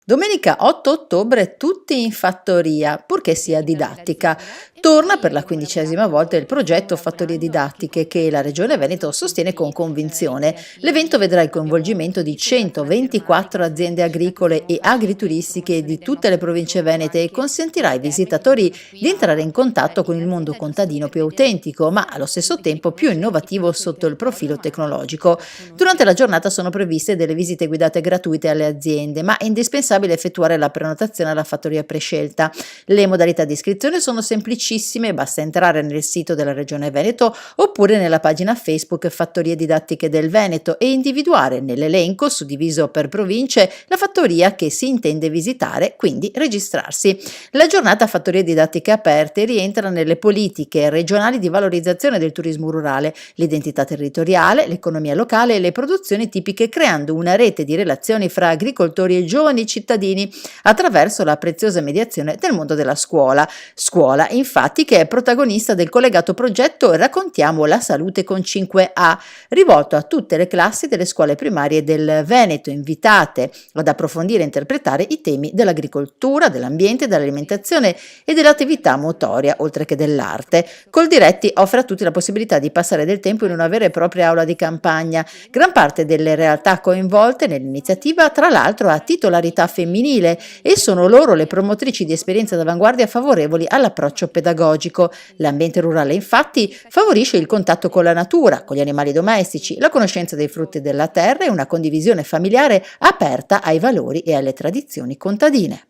Domenica 8 ottobre tutti in fattoria, purché sia didattica. Torna per la 15ª volta il progetto Fattorie Didattiche che la Regione Veneto sostiene con convinzione. L'evento vedrà il coinvolgimento di 124 aziende agricole e agrituristiche di tutte le province venete e consentirà ai visitatori di entrare in contatto con il mondo contadino più autentico, ma allo stesso tempo più innovativo sotto il profilo tecnologico. Durante la giornata sono previste delle visite guidate gratuite alle aziende, ma è indispensabile effettuare la prenotazione alla fattoria prescelta. Le modalità di iscrizione sono semplicissime, basta entrare nel sito della Regione Veneto oppure nella pagina Facebook Fattorie Didattiche del Veneto e individuare nell'elenco suddiviso per province la fattoria che si intende visitare, quindi registrarsi. La giornata Fattorie Didattiche aperte rientra nelle politiche regionali di valorizzazione del turismo rurale, l'identità territoriale, l'economia locale e le produzioni tipiche, creando una rete di relazioni fra agricoltori e giovani cittadini attraverso la preziosa mediazione del mondo della scuola. Scuola, infatti, che è protagonista del collegato progetto Raccontiamo la salute con 5A, rivolto a tutte le classi delle scuole primarie del Veneto, invitate ad approfondire e interpretare i temi dell'agricoltura, dell'ambiente, dell'alimentazione e dell'attività motoria, oltre che dell'arte. Coldiretti offre a tutti la possibilità di passare del tempo in una vera e propria aula di campagna. Gran parte delle realtà coinvolte nell'iniziativa, tra l'altro, ha titolarità femminile e sono loro le promotrici di esperienze d'avanguardia favorevoli all'approccio pedagogico. L'ambiente rurale, infatti, favorisce il contatto con la natura, con gli animali domestici, la conoscenza dei frutti della terra e una condivisione familiare aperta ai valori e alle tradizioni contadine.